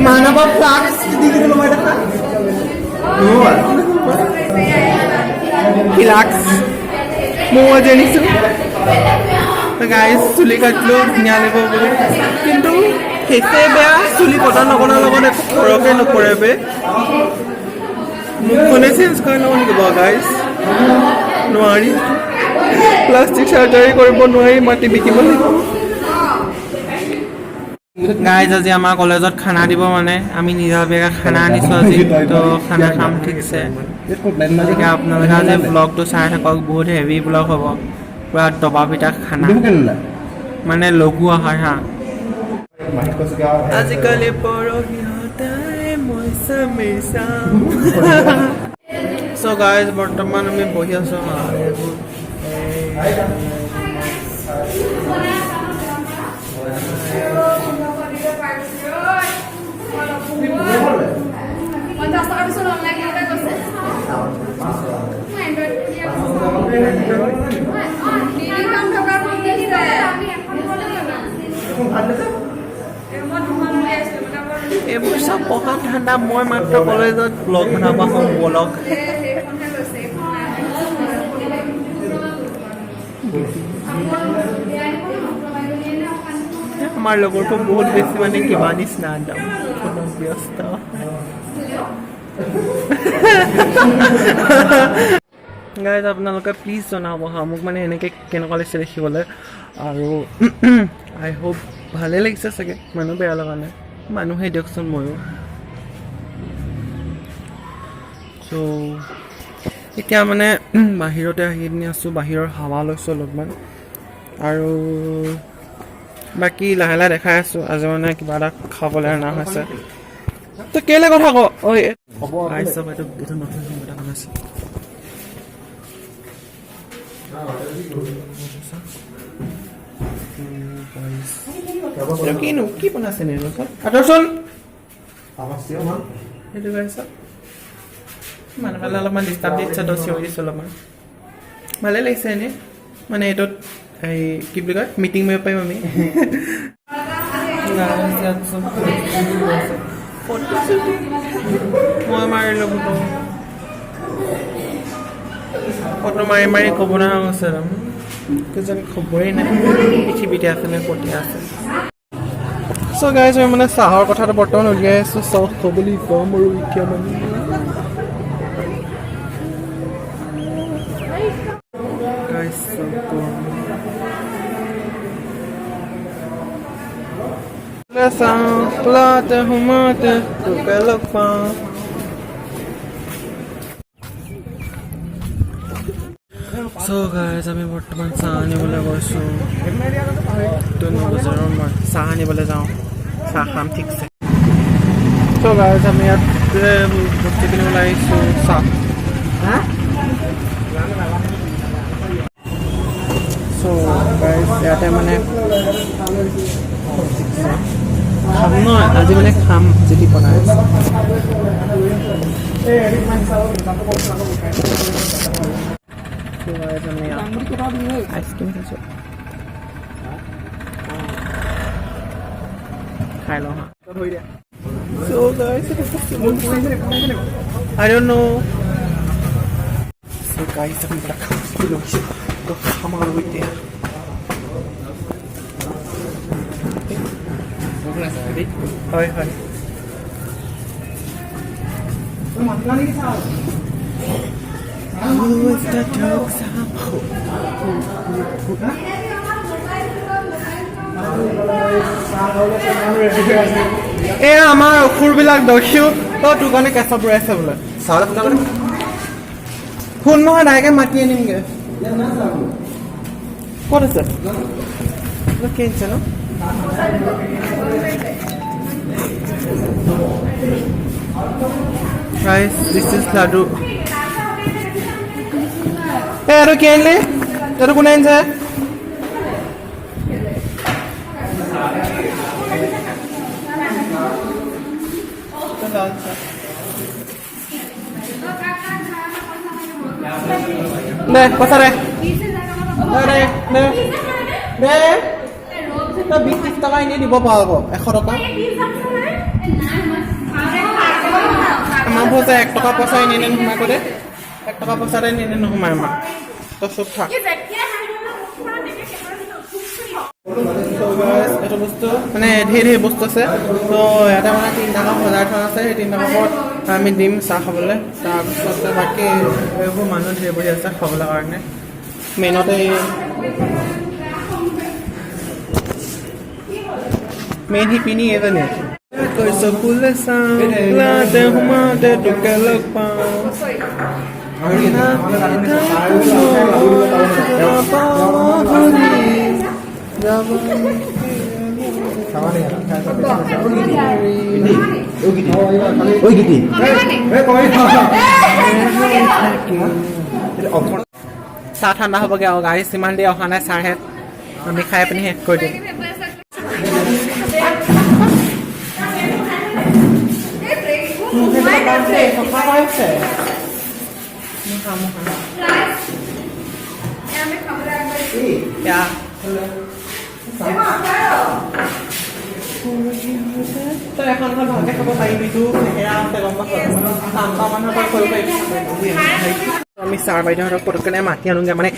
मानव Flask दिखे लो मैं देखा फ्लाक्स मुआ जनिसु तो गाइस चुली काटलो धुनिया লাগিব বলে কিন্তু হেতে বেয়া চুলি কটা নকনা লগত একো ফৰকে নপৰে বে মুখনে চেঞ্জ কৰি লও নিব গাইস নোৱাৰি প্লাষ্টিক সাৰ্জাৰি কৰিব নোৱাৰি মাটি বিকিব লাগিব गाइस আজি আমাৰ কলেজত খানা দিব মানে আমি নিজাবেগা খানা আনিছো আজি তো খানা খাম ঠিক আছে গতিকে আপোনালোকে আজি ব্লগটো চাই থাকক বহুত হেভি ব্লগ হ'ব পুৰা দবা পিটা খানা মানে লঘু আহাৰ হা আজিকালি পৰহি হতাই মই সামেছা সো গাইস বৰ্তমান আমি বহি আছো এইবোৰ সব পঢ়া ঠাণ্ডা মই মাত্ৰ কলেজত ব্লগ বনাব হম ব্লগ আমাৰ লগৰটো বহুত বেছি মানে কিবা নিচিনা একদম ব্যস্ত গাইজ আপোনালোকে প্লিজ জনাব হা মোক মানে এনেকৈ কেনেকুৱা লাগিছে দেখিবলৈ আৰু আই হোপ ভালেই লাগিছে চাগে মানুহ বেয়া লগা নাই মানুহে দিয়কচোন ময়ো চ' এতিয়া মানে বাহিৰতে আহি পিনি আছোঁ বাহিৰৰ হাৱা লৈছোঁ অলপমান আৰু বাকী লাহে লাহে দেখাই আছোঁ আজি মানে কিবা এটা খাবলৈ অনা হৈছে তো কেলে কথা ক ঐ আহিছ এইটো এইটো নতুন এটা বনাইছে কিনো কি বনাইছে নে আদৰ্শন সেইটো গাইছ মানে ভালে অলপমান ডিষ্টাৰ্ব দিছে তো চিঞৰি দিছোঁ অলপমান ভালে লাগিছে এনেই মানে এইটোত এই কি বুলি কয় মিটিং কৰিব পাৰিম আমি মই মাৰিলোঁ ফটো মাৰি মাৰি ক'ব নোৱাৰা হৈছে কিজানি খবৰেই নাই পৃথিৱীতে আছে নে ক'তে আছে চ' গাইজ মই মানে চাহৰ কথাটো বৰ্তমান উলিয়াই আছোঁ চাহ খাবলৈ কম আৰু এতিয়া মানে So guys, আমি বৰ্তমান চাহ আনিবলৈ গৈছোঁ বজাৰৰ মই চাহ আনিবলৈ যাওঁ চাহ খাম ঠিকছে So guys, আমি ইয়াত বস্তু কিনিবলৈ আহিছোঁ চাহ So guys, ইয়াতে মানে খাম নহয় আজি মানে খাম যদি বনাই আইচক্ৰীম খাইছোঁ খাই লওঁ হা So guys, I don't know So guys, আমি এটা খাম লৈছোঁ তো খাম আৰু এতিয়া হয় হয় এয়া আমাৰ অসুৰবিলাক দৰ্শিও তই তোৰ কাৰণে কেঁচা পূৰাই আছে বোলে শুন নহয় ডাইৰেক্ট মাতি আনিমগৈ ক'ত আছে কি আনিছে ন Guys, this is laddu. Hey, aru kya anle? Aru kuna anse? Ne, pasare. Ne. Ta 20 taka ini di bawah apa? 100 taka. যে 1 টকা পইচা এনে নোসোমাই কৰি 1 টকা পইচাতে এনে নোসোমাই আমাৰ তো চুপ থাক এইটো বস্তু মানে ধেৰ বস্তু আছে তো ইয়াতে মানে 3 টকা সজাই থোৱা আছে সেই 3 টকাৰ ওপৰত আমি দিম চাহ খাবলৈ তাৰপিছত বাকী এইবোৰ মানুহ ধেৰ বহি আছে খাবলৈ কাৰণে মেইনতে মেইন শিপিনী এজনী কৈছো ফুলে চাওঁতে সোমাওঁতে তোকে লগ পাওঁ চাহ ঠাণ্ডা হ'বগৈ আৰু গাড়ী সিমান দেৰি অহা নাই চাহে আমি খাই পিনি শেষ কৰি দিম তই এখন ভালকে খাব পাৰিবি তো সেয়া আছে গম আমি ছাৰ বাইদেউহঁতক পটককৈ মাতি আনোগৈ মানে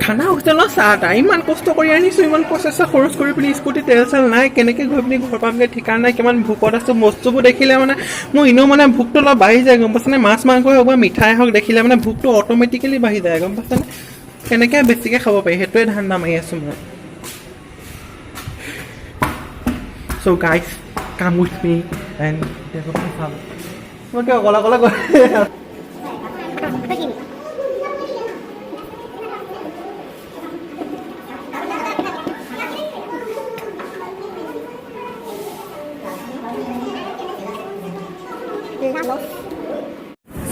খানা হোটেলৰ চাহ এটা ইমান কষ্ট কৰি আনিছোঁ ইমান পইচা খৰচ কৰি পিনি স্কুটি তেল চেল নাই কেনেকৈ গৈ পিনি ঘৰ পামগৈ ঠিকান নাই কিমান ভোকত আছোঁ বস্তুবোৰ দেখিলে মানে মোৰ এনেও মানে ভোকটো অলপ বাঢ়ি যায় গম পাইছানে মাছ মাংস হওক বা মিঠাই হওক দেখিলে মানে ভোকটো অট'মেটিকেলি বাঢ়ি যায় গম পাইছানে কেনেকৈ বেছিকৈ খাব পাৰি সেইটোৱে ধান্দা মাৰি আছোঁ মই So guys, come with me and there's a problem. Okay, gola gola gola.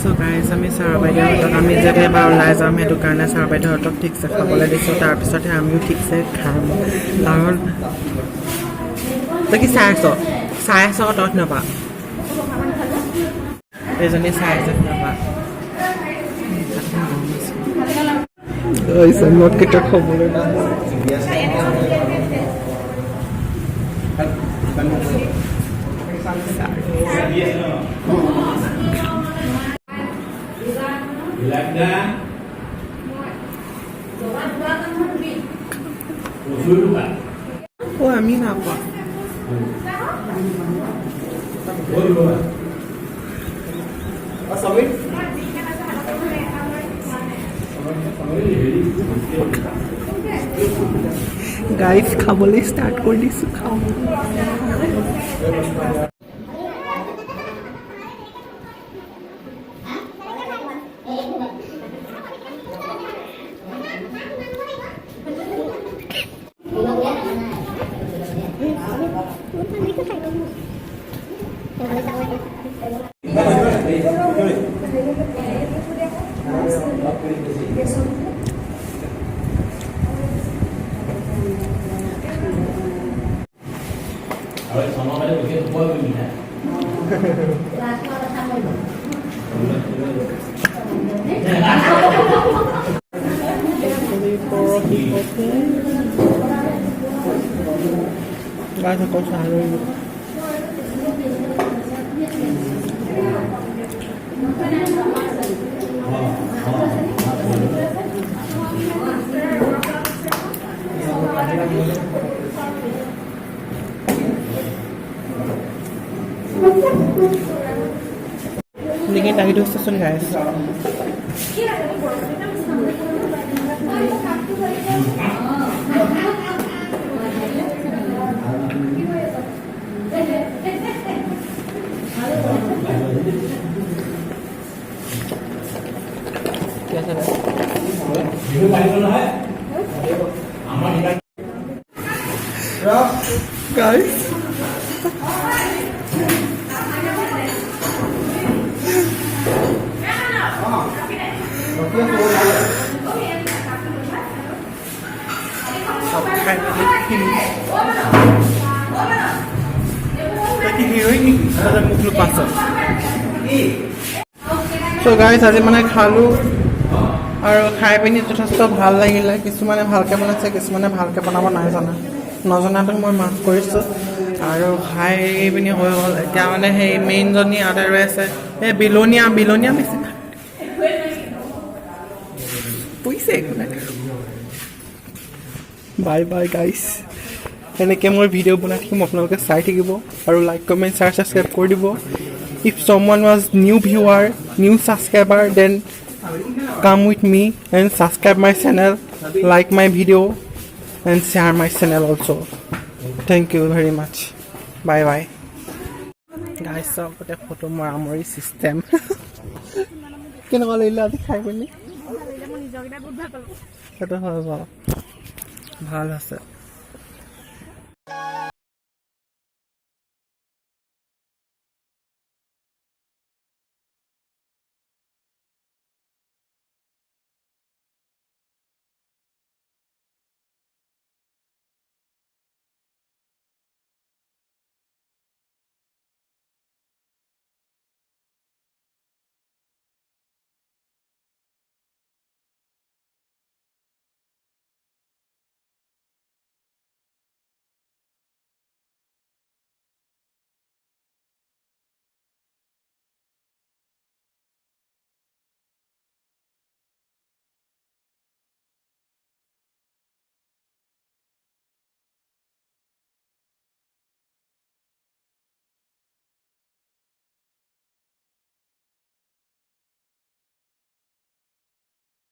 So guys, আমি ছাৰ বাইদেউহঁতক আমি যেতিয়া এবাৰ ওলাই যাম সেইটো কাৰণে ছাৰ বাইদেউহঁতক ঠিকছে খাবলৈ দিছোঁ তাৰপিছতহে আমিও ঠিকছে খাম কাৰণ তই কি চাই আছ তত নাপা এজনী চাই আছে নাপা নোট কেইটা খবলৈ ও আমি নাপা গাইজ খাবলৈ ষ্টাৰ্ট কৰি দিছোঁ খাওঁ Guys, aku selalu Bikin lagi dulu stasiun guys. Guys. So guys, আজি মানে খালো আৰু খাই পিনি যথেষ্ট ভাল লাগিলে কিছুমানে ভালকৈ বনাইছে কিছুমানে ভালকৈ বনাব নাজানে নজনাটো মই মাফ কৰিছোঁ আৰু খাই পিনি হৈ গ'ল এতিয়া মানে সেই মেইনজনী আদা ৰৈ আছে এই বিলনীয়া বেছি পইছে বাই বাই গাইছ এনেকৈ মই ভিডিঅ' বনাই থাকিম আপোনালোকে চাই থাকিব আৰু লাইক কমেণ্ট শ্বেয়াৰ ছাবস্ক্ৰাইব কৰি দিব if someone was new viewer new subscriber then come with me and subscribe my channel like my video' and share my channel also' thank you very much bye bye guys চাওক এতিয়া photo মৰামৰি system কেনেকুৱা লাগিলে আজি খাই পিনি সেইটো হয় বাৰু ভাল আছে